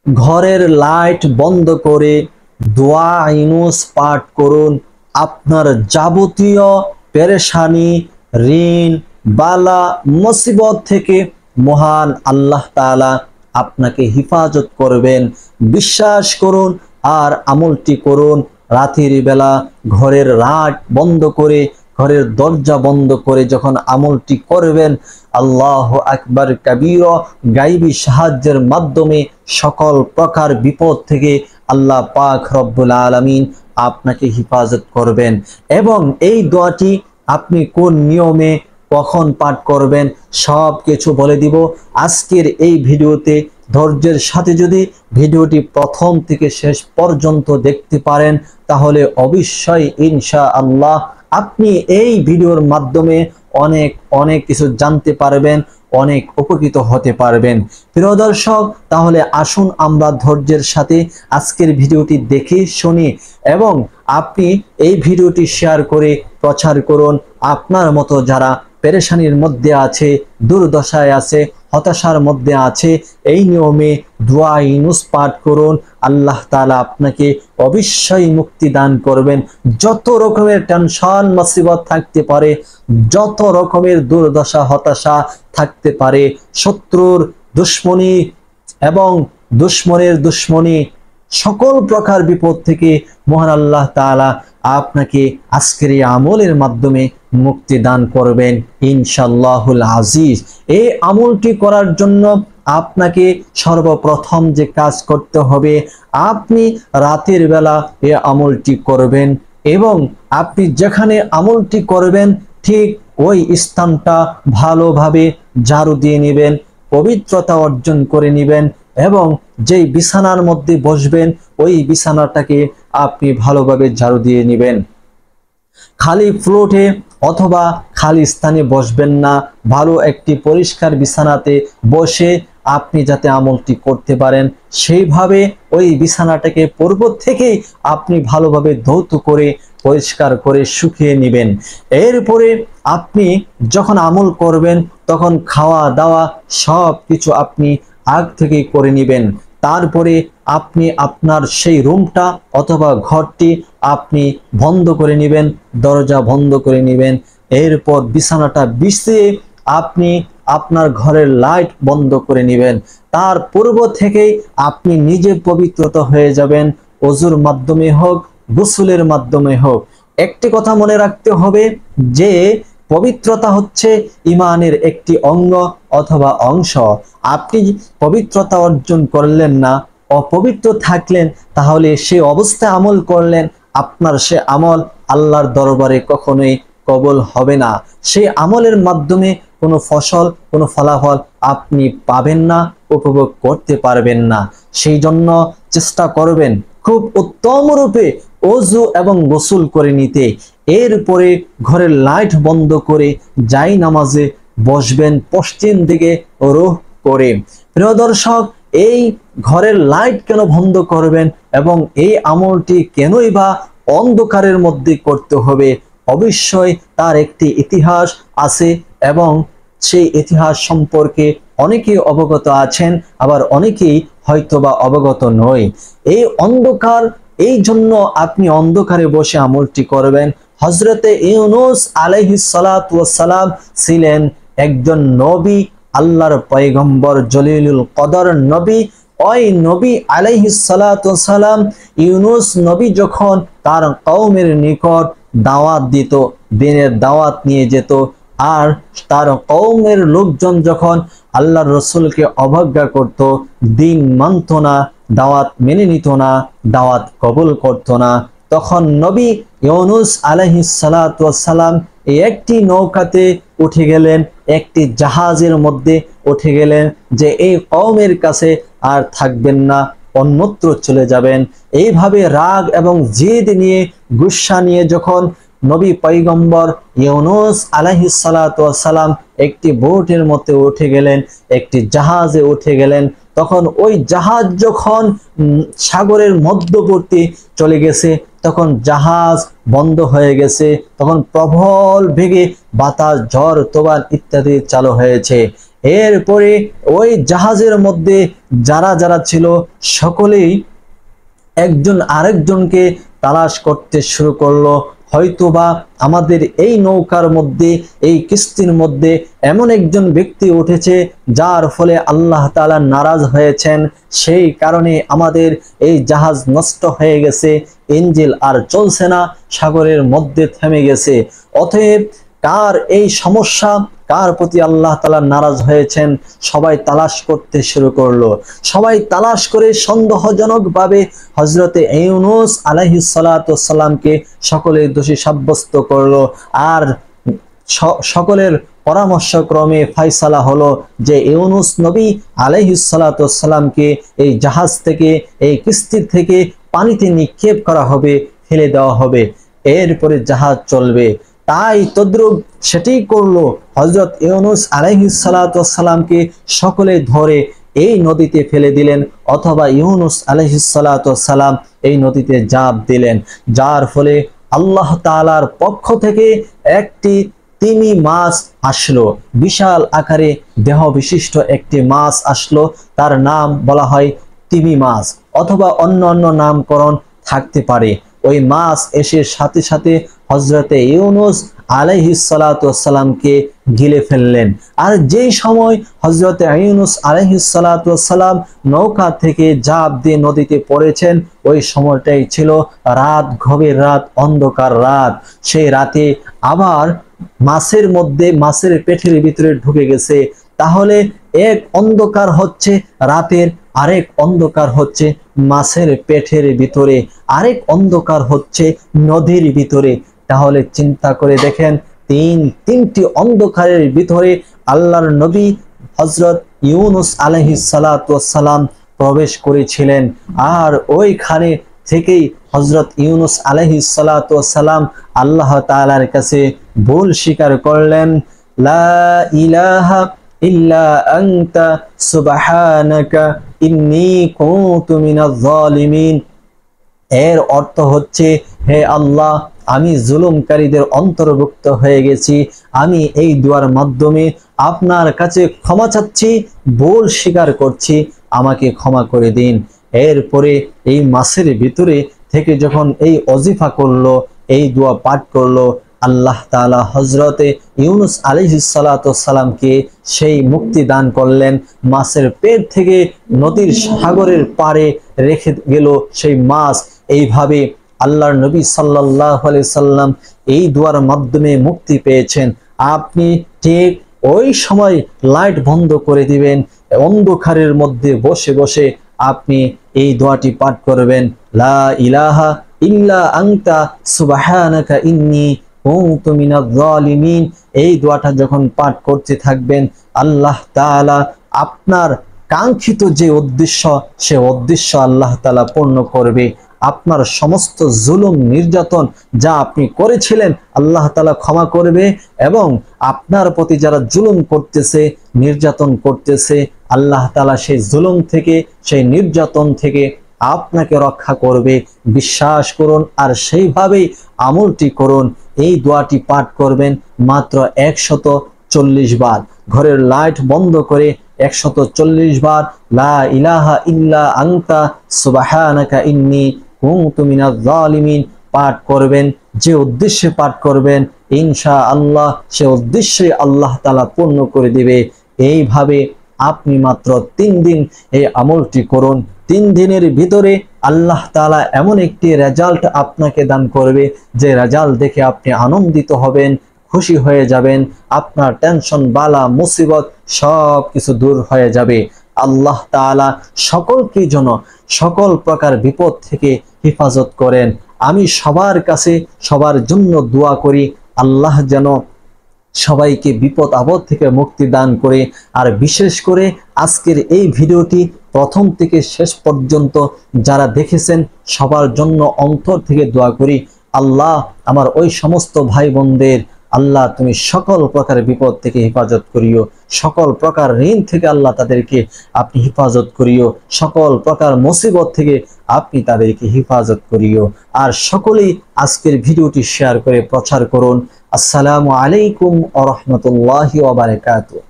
ঘরের লাইট বন্ধ করে দোয়া ইনুস পাঠ করুন। আপনার যাবতীয় পেরেশানি, ঋণ, বালা, মুসিবত থেকে মহান আল্লাহ তাআলা আপনাকে হিফাজত করবেন। বিশ্বাস করুন আর আমলটি করুন। রাতের বেলা ঘরের লাইট বন্ধ করে, ঘরের দরজা বন্ধ করে যখন আমলটি করবেন, আল্লাহু আকবার কাবীরা, গায়বী সাহায্যের মাধ্যমে সকল প্রকার বিপদ থেকে আল্লাহ পাক রব্বুল আলামিন আপনাকে হিফাজত করবেন। এবং এই দোয়াটি আপনি কোন নিয়মে কখন পাঠ করবেন সব কিছু বলে দিব আজকের এই ভিডিওতে। ধৈর্যের সাথে যদি ভিডিওটি প্রথম থেকে শেষ পর্যন্ত দেখতে পারেন তাহলে অবশ্যই ইনশাআল্লাহ আপনি এই ভিডিওর মাধ্যমে অনেক অনেক কিছু জানতে পারবেন, অনেক উপকৃত হতে পারবেন। প্রিয় দর্শক, তাহলে আসুন আমরা ধৈর্যের সাথে আজকের ভিডিওটি দেখে শুনি এবং আপনি এই ভিডিওটি শেয়ার করে প্রচার করুন। আপনার মতো যারা পেরেশানির মধ্যে আছে, দুর্দশায় আছে, হতাশার মধ্যে আছে, এই নিয়মে দোয়া ইনুস পাঠ করুন। আল্লাহ তাআলা আপনাকে অবশ্যই মুক্তি দান করবেন। যত রকমের টেনশন মুসিবত থাকতে পারে, যত রকমের দুর্দশা হতাশা থাকতে পারে, শত্রুর দুশ্মনী এবং দুশ্মনের দুশ্মনী, সকল প্রকার বিপদ থেকে মহান আল্লাহ তাআলা আপনাকে আজকের এই আমলের মাধ্যমে মুক্তি দান করবেন ইনশাআল্লাহুল আজিজ। এই আমলটি করার জন্য আপনাকে সর্বপ্রথম যে কাজ করতে হবে, আপনি রাতের বেলা এই আমলটি করবেন এবং আপনি যেখানে আমলটি করবেন ঠিক ওই স্থানটা ভালোভাবে ঝাড়ু দিয়ে নেবেন, পবিত্রতা অর্জন করে নেবেন এবং যেই বিছানার মধ্যে বসবেন ওই বিছানাটাকে আপনি ভালোভাবে ঝাড়ু দিয়ে নেবেন। খালি ফ্লোরে অথবা খালি স্থানে বসবেন না, ভালো একটি পরিষ্কার বিছানাতে বসে আপনি যাতে আমলটি করতে পারেন সেইভাবে ওই বিছানাটাকে পূর্ব থেকেই আপনি ভালোভাবে ধৌত করে পরিষ্কার করে শুকিয়ে নেবেন। এরপরে আপনি যখন আমল করবেন তখন খাওয়া দাওয়া সব কিছু আপনি আগ থেকেই করে নেবেন। তারপরে আপনি আপনার সেই রুমটা অথবা ঘরটি আপনি বন্ধ করে নেবেন, দরজা বন্ধ করে নেবেন। এরপর বিছানাটা বিছিয়ে আপনি আপনার ঘরের লাইট বন্ধ করে নেবেন। তার পূর্ব থেকেই আপনি নিজে পবিত্রতা হয়ে যাবেন, ওযুর মাধ্যমে হোক, গোসলের মাধ্যমে হোক। একটি কথা মনে রাখতে হবে যে পবিত্রতা হচ্ছে ঈমানের একটি অঙ্গ অথবা অংশ। আপনি পবিত্রতা অর্জন করলেন না, অপবিত্র থাকলেন, তাহলে সে অবস্থায় আমল করলেন, আপনার সে আমল আল্লাহর দরবারে কখনোই কবুল হবে না। সেই আমলের মাধ্যমে কোনো ফসল, কোনো ফলাফল আপনি পাবেন না, উপভোগ করতে পারবেন না। সেই জন্য চেষ্টা করবেন খুব উত্তম রূপে ওযু এবং গোসল করে নিতে। এরপরে ঘরের লাইট বন্ধ করে যাই নামাজে বসবেন পশ্চিম দিকে রুখ করে। প্রিয় দর্শক, এই ঘরের লাইট কেন বন্ধ করবেন এবং এই আমলটি কেনই বা অন্ধকারের মধ্যে করতে হবে? অবশ্যই তার একটি ইতিহাস আছে এবং সেই ইতিহাস সম্পর্কে অনেকেই অবগত আছেন, আবার অনেকেই হয়তোবা অবগত নয়। এই অন্ধকার, এই জন্য আপনি অন্ধকারে বসে আমলটি করবেন। হযরতে ইউনূস আলাইহিস সালাতু ওয়াস সালাম ছিলেন একজন নবী, আল্লাহর পয়গম্বর, জলিলুল কদর নবী। ওই নবী আলাইহিস সালাতু ওয়াস সালাম, ইউনূস নবী যখন তার কওমের নিকট দাওয়াত দিত, দিনের দাওয়াত নিয়ে যেত, আর তার কওমের লোকজন যখন আল্লাহর রাসূলকে অবজ্ঞা করত, দিন মানত না, দাওয়াত মেনে নিত না, দাওয়াত কবুল করত না, তখন নবী ইউনূস আলাইহিস সালাতু ওয়াস সালাম এই একটি নৌকাতে উঠে গেলেন, একটি জাহাজের মধ্যে উঠে গেলেন যে এই কওমের কাছে আর থাকবেন না, অন্যত্র চলে যাবেন। এইভাবে রাগ এবং জেদ নিয়ে, গুসা নিয়ে যখন নবী পয়গম্বর ইউনূস আলাইহিস সালাতু ওয়াস সালাম একটি বোটের মধ্যে উঠে গেলেন, একটি জাহাজে উঠে গেলেন, তখন ওই জাহাজ যখন সাগরের মধ্যবর্তী চলে গেছে, তখন জাহাজ বন্ধ হয়ে গেছে, তখন প্রবল বেগে বাতাস, ঝড়, তোফান ইত্যাদি চালু হয়েছে। এরপরে ওই জাহাজের মধ্যে যারা যারা ছিল সকলেই একজন আরেকজনকে তালাশ করতে শুরু করলো। হয়তোবা আমাদের এই নৌকার মধ্যে, এই কিস্তির মধ্যে এমন একজন ব্যক্তি উঠেছে যার ফলে আল্লাহ তাআলা নারাজ হয়েছেন, সেই কারণে আমাদের এই জাহাজ নষ্ট হয়ে গেছে, ইঞ্জিন আর চলছে না, সাগরের মধ্যে থেমে গেছে। অতএব কার এই সমস্যা, কার প্রতি আল্লাহ তাআলা নারাজ হয়েছেন, সবাই তালাশ করতে শুরু করলো। সবাই তালাশ করে সন্দেহজনকভাবে হযরতে ইউনূস আলাইহিস সালাতু ওয়াস সালামকে সকলে দোষী সাব্যস্ত করলো। আর সকলের পরামর্শক্রমে ফয়সালা হলো যে ইউনূস নবী আলাইহিস সালাতু ওয়াস সালামকে এই জাহাজ থেকে, এই কিস্তি থেকে পানিতে নিক্ষেপ করা হবে, ফেলে দেওয়া হবে, এরপরে জাহাজ চলবে। তাই তদ্রুপ সেটাই করলো। হযরত ইউনূস আলাইহিস সালাতু ওয়াস সালামকে সকলে ধরে এই নদীতে ফেলে দিলেন, অথবা ইউনূস আলাইহিস সালাতু ওয়াস সালাম এই নদীতে ঝাঁপ দিলেন, যার ফলে আল্লাহ তাআলার পক্ষ থেকে একটি তিমি মাছ আসলো, বিশাল আকারে দেহ বিশিষ্ট একটি মাছ আসলো। তার নাম বলা হয় তিমি মাছ, অথবা অন্য অন্য নামকরণ থাকতে পারে। ওই মাছ এসে সাথে সাথে হযরতে ইউনূস আলাইহিস সালাতু ওয়াস সালামকে গিলে ফেললেন। আর যেই সময় হযরতে ইউনূস আলাইহিস সালাতু ওয়াস সালাম নৌকা থেকে ঝাঁপ দিয়ে নদীতে পড়েছেন, ওই সময়টাই ছিল রাত, গভীর রাত, অন্ধকার রাত। সেই রাতে আবার মাছের মধ্যে, মাছের পেটের ভিতরে ঢুকে গেছে। তাহলে এক অন্ধকার হচ্ছে রাতের, আরেক অন্ধকার হচ্ছে মাছের পেটের ভিতরে, আরেক অন্ধকার হচ্ছে নদীর ভিতরে। তাহলে চিন্তা করে দেখেন, তিনটি অন্ধকারের ভিতরে আল্লাহর নবী হযরত ইউনূস আলাইহিস সালাতু ওয়াস সালাম প্রবেশ করেছিলেন। আর ওইখানে থেকেই হযরত ইউনূস আলাইহিস সালাতু ওয়াস সালাম আল্লাহ তাআলার কাছে ভুল স্বীকার করলেন, লা ইলাহা ইল্লা আনতা সুবহানাকা ইন্নী কুনতু মিনাজ জালিমিন। এর অর্থ হচ্ছে, হে আল্লাহ, আমি জুলুমকারীদের অন্তর্ভুক্ত হয়ে গেছি। আমি এই দুয়ার মাধ্যমে আপনার কাছে ক্ষমা চাচ্ছি, ভুল স্বীকার করছি, আমাকে ক্ষমা করে দিন। এরপরে এই মাছের ভিতরে থেকে যখন এই ওজিফা করলো, এই দোয়া পাঠ করলো, আল্লাহ তাআলা হযরতে ইউনূস আলাইহিস সালাতু ওয়াস সালামকে সেই মুক্তি দান করলেন। মাছের পেট থেকে নদীর সাগরের পাড়ে রেখে গেল সেই মাছ। এইভাবে আল্লাহর নবী সাল্লাল্লাহু আলাইহি সাল্লাম এই দুয়ার মাধ্যমে মুক্তি পেয়েছেন। আপনি ঠিক ওই সময় লাইট বন্ধ করে দিবেন, অন্ধকারের মধ্যে বসে বসে আপনি এই দোয়াটি পাঠ করবেন, লা ইলাহা ইল্লা আনতা সুবহানাকা ইন্নী কুনতু মিনাজ জালিমিন। এই দোয়াটা যখন পাঠ করতে থাকবেন, আল্লাহ তাআলা আপনার কাঙ্ক্ষিত যে উদ্দেশ্য, সে উদ্দেশ্য আল্লাহ তাআলা পূর্ণ করবে। আপনার সমস্ত জুলুম নির্যাতন যা আপনি করেছিলেন আল্লাহ তাআলা ক্ষমা করবে, এবং আপনার প্রতি যারা জুলুম করতেছে, নির্যাতন করতেছে, আল্লাহ তাআলা সেই জুলুম থেকে, সেই নির্যাতন থেকে আপনাকে রক্ষা করবে। বিশ্বাস করুন আর সেইভাবেই আমলটি করুন। এই দোয়াটি পাঠ করবেন মাত্র 140 বার। ঘরের লাইট বন্ধ করে 140 বার লা ইলাহা ইল্লা আনতা সুবহানাকা ইন্নী কুনতু মিনাজ জালিমিন পাঠ করবেন। যে উদ্দেশ্যে পাঠ করবেন ইনশাআল্লাহ সে উদ্দেশ্যে আল্লাহ তাআলা পূর্ণ করে দিবে। এইভাবে আপনি মাত্র 3 দিন এই আমলটি করুন। 3 দিনের ভিতরে আল্লাহ তাআলা এমন একটি রেজাল্ট আপনাকে দান করবে, যে রেজাল্ট দেখে আপনি আনন্দিত হবেন, খুশি হয়ে যাবেন। আপনার টেনশন, বালা, মুসিবত সব কিছু দূর হয়ে যাবে। আল্লাহ তাআলা সকলকে যেন সকল প্রকার বিপদ থেকে হেফাজত করেন। আমি সবার কাছে সবার জন্য দোয়া করি, আল্লাহ যেন সবাইকে বিপদ আপদ থেকে মুক্তি দান করে। আর বিশেষ করে আজকের এই ভিডিওটি প্রথম থেকে শেষ পর্যন্ত যারা দেখেছেন সবার জন্য অন্তর থেকে দোয়া করি, আল্লাহ আমার ওই সমস্ত ভাই বোনদের আল্লাহ তুমি সকল প্রকার বিপদ থেকে হেফাজত করিও, সকল প্রকার ঋণ থেকে আল্লাহ তাদেরকে আপনি হেফাজত করিও, সকল প্রকার মুসিবত থেকে আপনি তাদেরকে হেফাজত করিও। আর সকলেই আজকের ভিডিওটি শেয়ার করে প্রচার করুন। আসসালামু আলাইকুম ওয়া রাহমাতুল্লাহি ওয়া বারাকাতুহু।